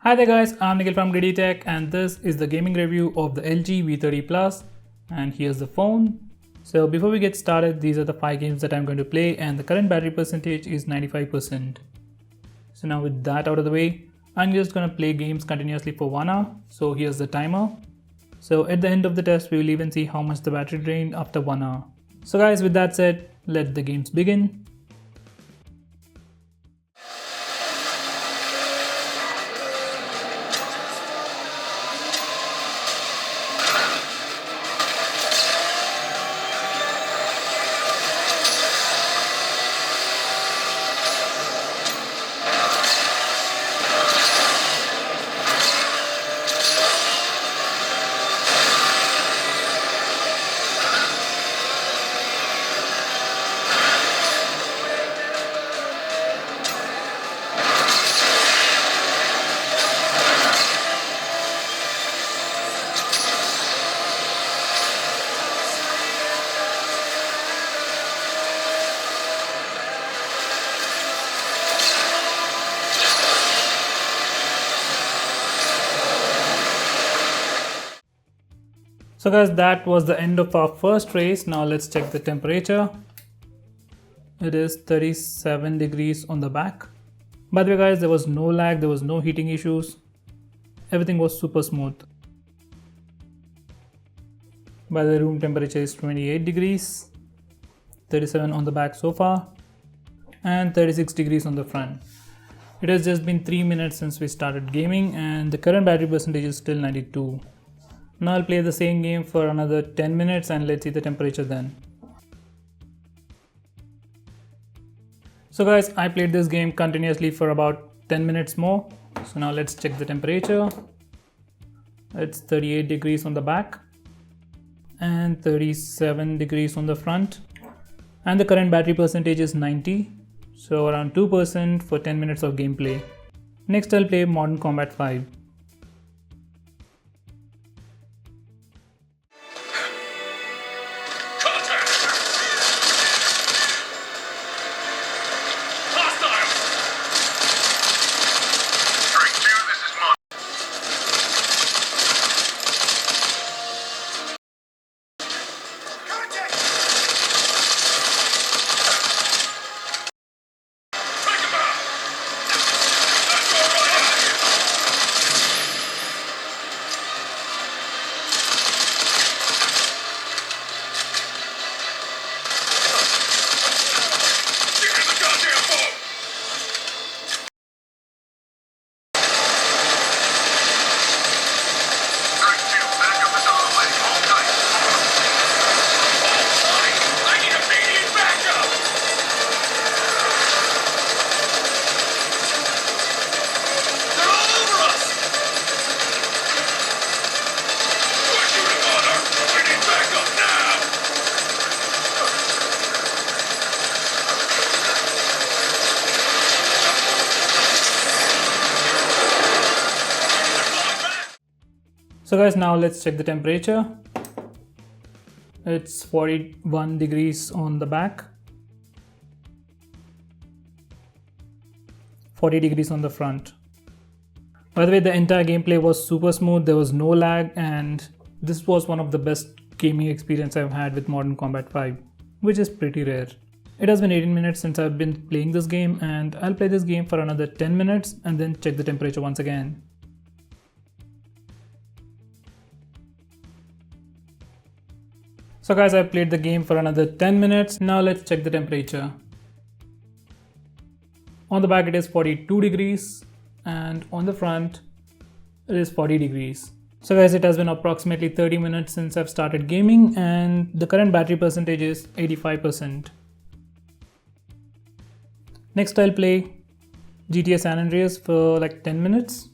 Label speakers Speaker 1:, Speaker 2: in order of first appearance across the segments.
Speaker 1: Hi there guys, I'm Nikhil from GreedyTech and this is the gaming review of the LG V30 Plus, and here's the phone. So before we get started, these are the 5 games that I'm going to play and the current battery percentage is 95%. So now with that out of the way, I'm just going to play games continuously for 1 hour. So here's the timer. So at the end of the test, we will even see how much the battery drained after 1 hour. So guys, with that said, let the games begin. So guys, that was the end of our first race. Now let's check the temperature. It is 37 degrees on the back. By the way guys, there was no lag, there was no heating issues. Everything was super smooth. By the way, room temperature is 28 degrees, 37 on the back so far, and 36 degrees on the front. It has just been 3 minutes since we started gaming and the current battery percentage is still 92. Now I'll play the same game for another 10 minutes and let's see the temperature then. So guys, I played this game continuously for about 10 minutes more. So now let's check the temperature. It's 38 degrees on the back and 37 degrees on the front. And the current battery percentage is 90. So around 2% for 10 minutes of gameplay. Next I'll play Modern Combat 5. So guys, now let's check the temperature. It's 41 degrees on the back, 40 degrees on the front. By the way, the entire gameplay was super smooth, there was no lag, and this was one of the best gaming experience I've had with Modern Combat 5, which is pretty rare. It has been 18 minutes since I've been playing this game, and I'll play this game for another 10 minutes and then check the temperature once again. So guys, I've played the game for another 10 minutes. Now let's check the temperature. On the back it is 42 degrees and on the front it is 40 degrees. So guys, it has been approximately 30 minutes since I've started gaming and the current battery percentage is 85%. Next I'll play GTA San Andreas for like 10 minutes.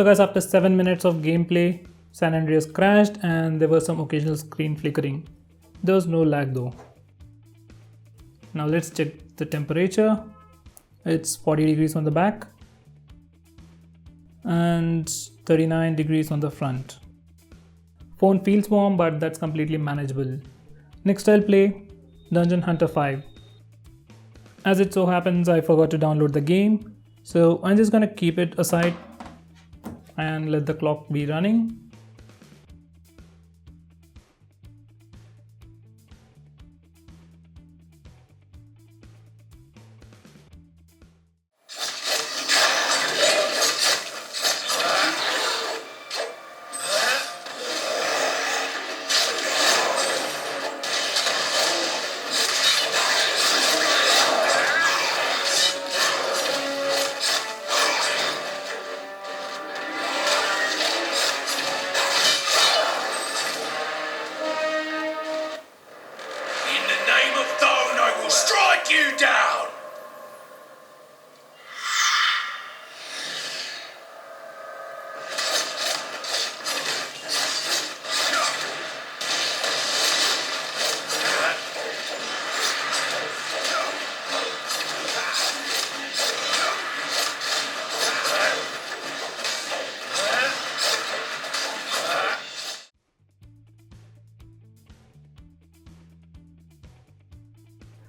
Speaker 1: So guys, after 7 minutes of gameplay, San Andreas crashed and there was some occasional screen flickering. There was no lag though. Now let's check the temperature. It's 40 degrees on the back and 39 degrees on the front. Phone feels warm, but that's completely manageable. Next I'll play Dungeon Hunter 5. As it so happens, I forgot to download the game, so I'm just gonna keep it aside and let the clock be running.
Speaker 2: You down!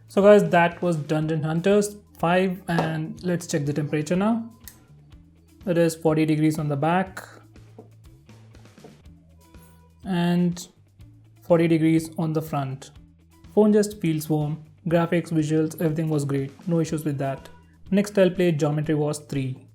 Speaker 1: So guys, that was Dungeon Hunters 5 and let's check the temperature now. It is 40 degrees on the back and 40 degrees on the front. Phone just feels warm. Graphics, visuals, everything was great. No issues with that. Next I'll play Geometry Wars 3.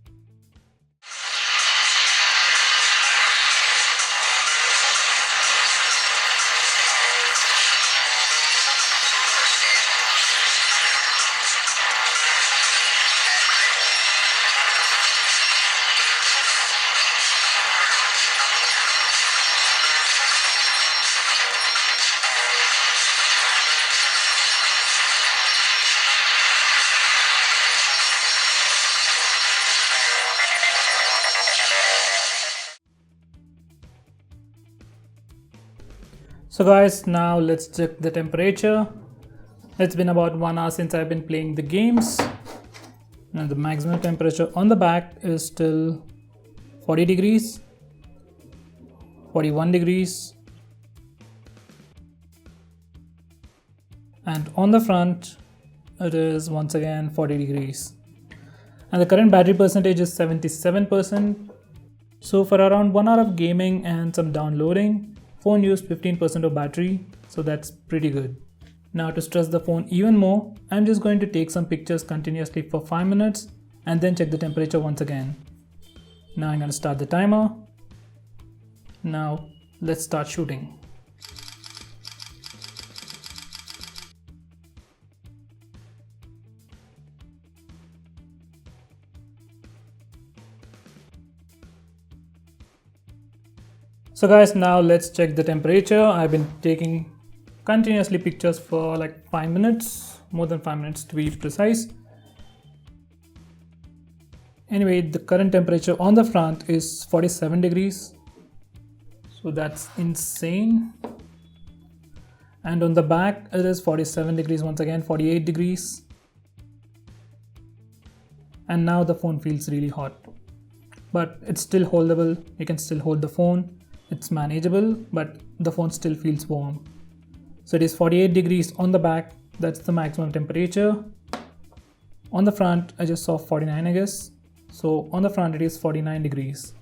Speaker 1: So guys, now let's check the temperature. It's been about 1 hour since I've been playing the games. Now the maximum temperature on the back is still 40 degrees, 41 degrees, and on the front it is once again 40 degrees. And the current battery percentage is 77%. So for around 1 hour of gaming and some downloading, phone used 15% of battery, so that's pretty good. Now to stress the phone even more, I'm just going to take some pictures continuously for 5 minutes and then check the temperature once again. Now I'm going to start the timer. Now let's start shooting. So guys, now let's check the temperature. I've been taking continuously pictures for like 5 minutes, more than 5 minutes to be precise. Anyway, the current temperature on the front is 47 degrees. So that's insane. And on the back, it is 47 degrees once again, 48 degrees. And now the phone feels really hot. But it's still holdable. You can still hold the phone. It's manageable, but the phone still feels warm. So it is 48 degrees on the back. That's the maximum temperature. On the front, I just saw 49, I guess. So on the front, it is 49 degrees.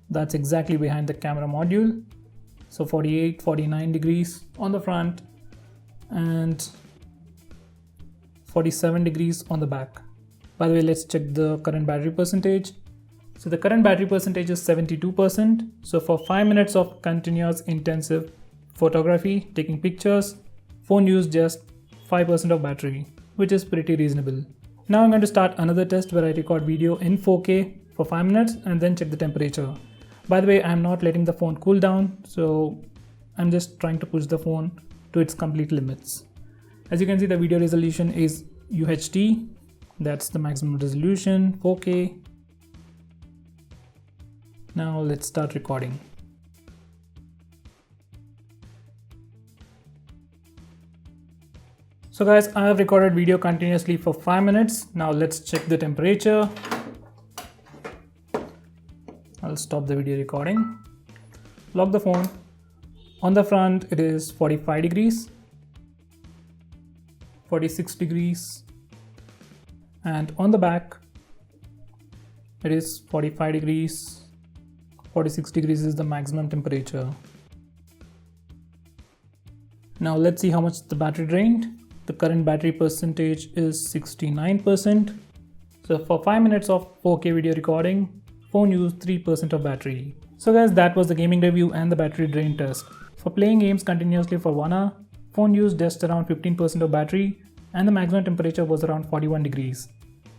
Speaker 1: That's exactly behind the camera module. So 48, 49 degrees on the front and 47 degrees on the back. By the way, let's check the current battery percentage. So the current battery percentage is 72%. So for 5 minutes of continuous intensive photography, taking pictures, phone used just 5% of battery, which is pretty reasonable. Now I'm going to start another test where I record video in 4K for 5 minutes and then check the temperature. By the way, I'm not letting the phone cool down, so I'm just trying to push the phone to its complete limits. As you can see, the video resolution is UHD. That's the maximum resolution, 4K. Now let's start recording. So guys, I have recorded video continuously for 5 minutes. Now let's check the temperature. I'll stop the video recording. Lock the phone. On the front it is 45 degrees, 46 degrees, and on the back it is 45 degrees, 46 degrees is the maximum temperature. Now let's see how much the battery drained. The current battery percentage is 69%. So for 5 minutes of 4K video recording, phone used 3% of battery. So guys, that was the gaming review and the battery drain test. For playing games continuously for 1 hour, phone used just around 15% of battery and the maximum temperature was around 41 degrees.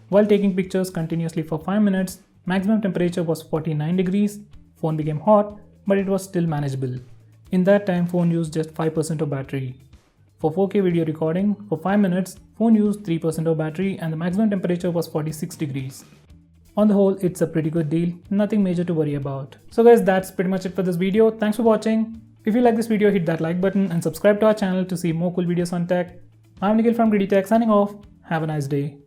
Speaker 1: While taking pictures continuously for 5 minutes, maximum temperature was 49 degrees. Phone became hot, but it was still manageable. In that time, phone used just 5% of battery. For 4K video recording, for 5 minutes, phone used 3% of battery and the maximum temperature was 46 degrees. On the whole, it's a pretty good deal, nothing major to worry about. So guys, that's pretty much it for this video. Thanks for watching. If you like this video, hit that like button and subscribe to our channel to see more cool videos on tech. I'm Nikhil from GreedyTech signing off. Have a nice day.